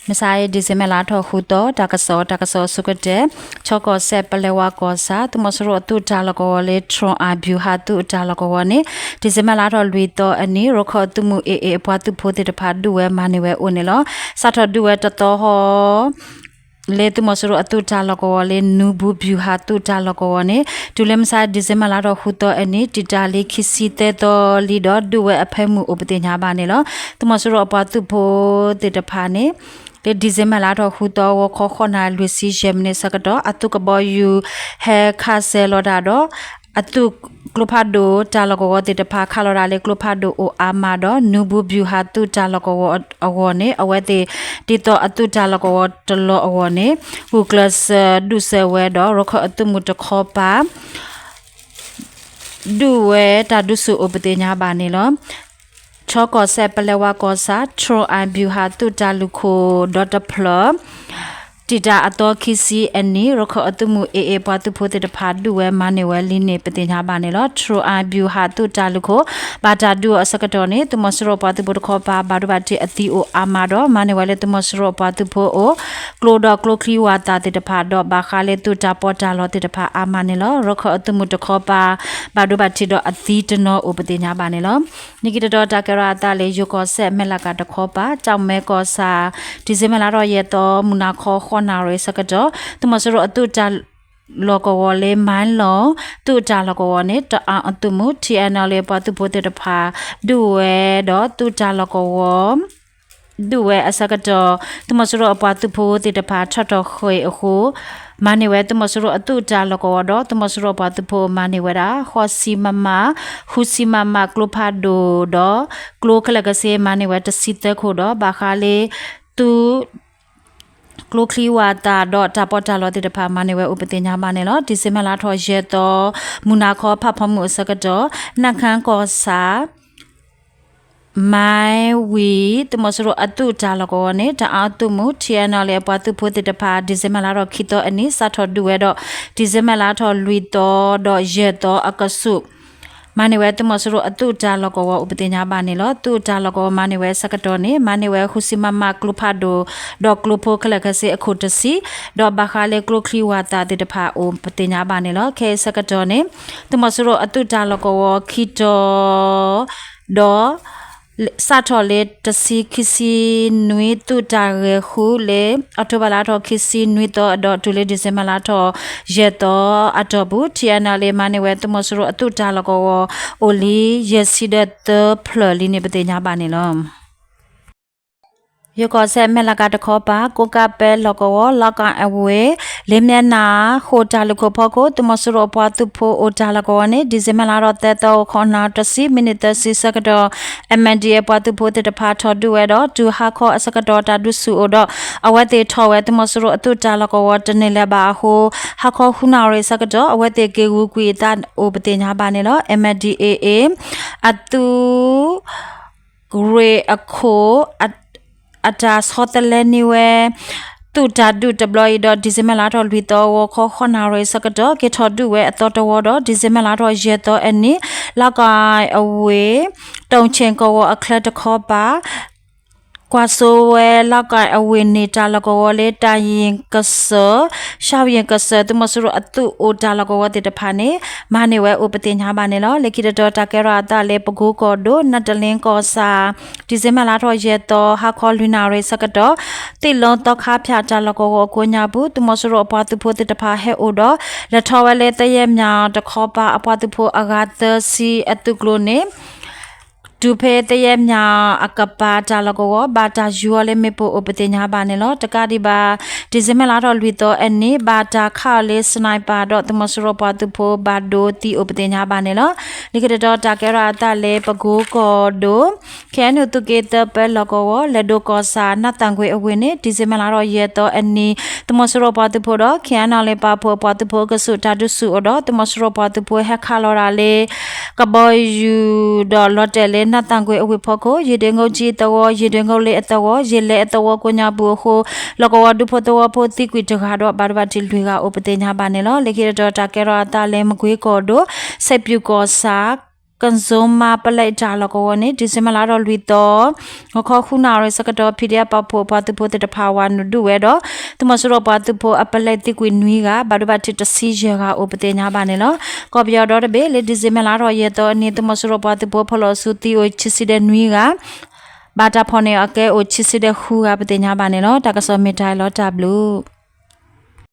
မဆိုင်ဒီဇမလာထောခုတော့တကဆောစုကတဲ့ချောကောဆက်ပလေဝါကောစာတမစရတူတာလကောလေထရွန်အဗျူဟာတူတာလကောနေဒီဇမလာထောလွီတော့အနီရခောတူမူအေအပွားတူဖိုတဲ့တဖာဒူဝဲမနေဝဲဦးနေလောစာထောဒူဝဲတတော်ဟောလေတမစရအတူတာလကောလေနူဘူဗျူဟာတူတာလကောနေဒူလမ်စာဒီဇမလာထောခုတော့အနီတီတာလီခီစီတဲ့တော်လီတော့ဒူဝဲအဖဲမှုဥပဒေညာပါနေလောတမစရအပွားတူဖိုတဲ့တဖာနေဒီဇင်ဘာလတော့ဟူတော့ခေါခနာလူစီဂျမ်နေစကတော့အတုကဘောယူဟဲခါဆဲလော်ဒါတော့အတုကလဖာဒိုတာလကောတေတဖာခါလော်ဒါလေကလဖာဒိုအိုအာမာတော့နူဘူဗျူဟာတုတာလကောအဝနေအဝဲတေတီတော့အတုတာလကောတလောအဝနေဟူကလစ်ဒုဆဲဝဲတော့ရခအတုမှုတခောပါဒူဝဲတာဒုစုဥပဒေညာပါနေလောချောကောဆက်ပလေဝါကောစာထရိုအန်ဗျူဟာတူတာလူခိုဒေါ်တဖလတီတာအတော်ခီစီအနီရခအတုမှုအေပွားတူဖိုတဲ့ဖာဒူဝဲမနေဝဲလင်းနေပတင်ညာပါနေလောထရိုအန်ဗျူဟာတူတာလူခိုဘာတာဒူအစကတော်နေသူမစရောပွားတူဖို့ခေါ်ပါဘာဒူဘာတီအတီအိုအာမာတော့မနေဝဲလေသူမစရောပွားတူဖို့အိုကလိုဒကလိုခလီဝါတာတဲ့ဖာတော့ဘာခါလေတူတာပေါ်တာလောတဲ့ဖာအာမာနေလောရခအတုမှုတခေါ်ပါဘာဒူဘာတီတော့အတီတနောဥပတင်ညာပါနေလောနိကိတတော်တာကရာတာလေယကောဆက်မက်လာကတခေါ်ပါကြောင်မဲကောစာဒီဇင်မလာတော့ရဲ့တော့မူနာခေါ်ခေါ်နာရဲစကတော့သူမစရအတူတာလောကဝလေမန်လောတူတာလောကဝနဲ့တအာအတုမှု TNL လေပတ်သူပိုတဲ့တဖာဒူဝဲတော့တူတာလောကဝဒူဝဲအစကတော့သူမစရအပတ်သူဖိုတဲ့တဖာထတော့ခွေအခုမနေဝဲသူမစရအတူတာလောကဝတော့သူမစရပတ်သူဖိုမနေဝဲတာခေါ်စီမမဟူစီမမကလိုဖာဒိုတော့ကလိုခလကစေမနေဝဲတစီတဲ့ခိုတော့ဘာခါလေသူကလိုခလီဝါတာတော့တပေါ်တာလောတဲ့တဖာမနေဝဲဥပဒေညာမနေလောဒီစမလာထော်ရဲတော့မူနာခေါ်ဖဖမှုစကတော့နှခမ်းကောစာမိုင်ဝီတမစရအတူတာလကောနဲ့တအားတူမှု TNL လေပတ်သူဖို့တဲ့တဖာဒီဇင်မလာတော့ခီတော့အနိစထော်ဒူဝဲတော့ဒီဇင်မလာထော်လွီတော့ရဲတော့အကဆုမနေဝဲတမစရအတူတာလကောဥပဒေညာပါနေလောတူတာလကောမနေဝဲစကတော့နေမနေဝဲခုစီမမကလုဖာဒိုဒေါကလုဖိုခလကစေအခုတစီဒေါဘခါလေကလုခလီဝါတာတဲ့တဖာဥပဒေညာပါနေလောခဲစကတော့နေတမစရအတူတာလကောခီတော့ဒေါစာထော်လေတစီခီစီနွေတူတာရခုလေအထဘလာထော်ခီစီနွေတော့ဒေါ်တူလေဒီဇင်မလာထော်ရဲတော့အထဘူးတီယနာလေမနေဝဲတမစရအတူတာလကောအိုလီယစီဒတ်ဖလလီနေပတေညာပါနေလောယကောဆက်မက်လာကတခေါ်ပါကိုကပဲလောကဝလောက်ကအဝေလေမျက်နာဟိုတာလကိုဖောက်ကိုတမစရပွားသူဖိုအိုတာလကောနဲ့ဒီဇင်မလာတော့တဲ့တော့ခေါနာတစီမိနစ်တစီစကတော့ MND ပွားသူဖိုတဲ့တဖာထော်ဒူဝဲတော့ဒူဟာခေါ်အစကတော့တာဒုစုအိုတော့အဝဲတေထော်ဝဲတမစရအတူတာလကောတနေလဲပါဟိုဟာခေါ်ခုနာရဲစကတော့အဝဲတေကေဝူကွေတာအိုပတင်ညာပါနေတော့ MNDAA အတူဂရေအခုအတာဆောတလဲနေဝဲတူတာဒူဒပလိုင်ဒဒီဇမလာတော်လီတော်ဝခခနာရဲစကတော့ကေထော်ဒူဝဲအတော်တော်တော့ဒီဇမလာတော်ရဲတော်အနိလောက်ကအဝေးတုံချင်ကောအခလက်တခေါ်ပါကွာဆိုဝဲလောက်ကအဝင်းနေတာလကောလေတာရင်ကဆာရှောက်ရင်ကဆာတမစရအတူအိုတာလကောတဲ့တဖာနေမနေဝဲဥပတင်ညာပါနေလောလေကိတတော်တာကရတာလေပကူကောဒိုနတလင်းကောစာဒီဇင်မလာထော်ရဲတော်ဟာခေါ်လူနာရဲစကတော့တိလုံးတော့ခါဖျာတာလကောကိုညာဘူးတမစရအပွားသူဖို့တဲ့တဖာဟဲအိုတော့လက်ထော်ဝဲလေတရဲမြာတခေါ်ပါအပွားသူဖို့အဂါသစီအတုကလိုနေဒူဖေတရဲ့မြအကပါတာလကောဘာတာယူရလေမေပိုဥပတင်ညာပါနေလောတကတိပါဒီဇမလာတော့လွီတော့အနိဘာတာခါလေစနိုက်ပါတော့တမစရပါတူဖိုဘာဒိုတီဥပတင်ညာပါနေလောဒီကတော့တာကရတာလေပကိုကောဒိုခဲနုတုကေတပဲလကောလေဒိုကောစာနတန်ခွေအဝင်းနေဒီဇမလာတော့ရဲတော့အနိတမစရပါတူဖိုတော့ခဲနာလေပါဖိုပါတူဖိုကဆုတာဒုဆုတော့တမစရပါတူဖိုဟခါလောရာလေကဘောယူတော့လော်တယ်လေနတ်တန်ကွေအဝိဖို့ကိုရေဒငုတ်ကြီးတော်ရေဒငုတ်လေးအတော်ရေလေအတော်ကိုညာဘူးဟိုလကဝဒုဖို့တော်ဖို့တိကွေတခါတော့ဘာဘာတိလွေကဥပဒေညာပါနေလောလေကိတော့တာကဲရတာလဲမကွေးကောတို့စိတ်ပြူကောစာ consumer ပလိုက်ကြလကောနေဒီစမလာတော့လွီတော့ငခေါခုနာရစကတော့ PDF ပဖို့ပါတဖို့တဖာဝနဒူဝဲတော့သူမစရပါတဖို့အပလိုက်တိကွေနွီကဘာဒဘတိတစီရကဥပတေညာပါနေနော်ကောပြောတော့တဘေလေဒီစမလာတော့ရတော့နေသူမစရပါတဖို့ဖလို့စုတီအိုချစ်စီတဲ့နွီကဘာတာဖော်နေအကဲအိုချစ်စီတဲ့ခူကပတေညာပါနေနော်တကဆောမေတိုင်လော်တဘလူ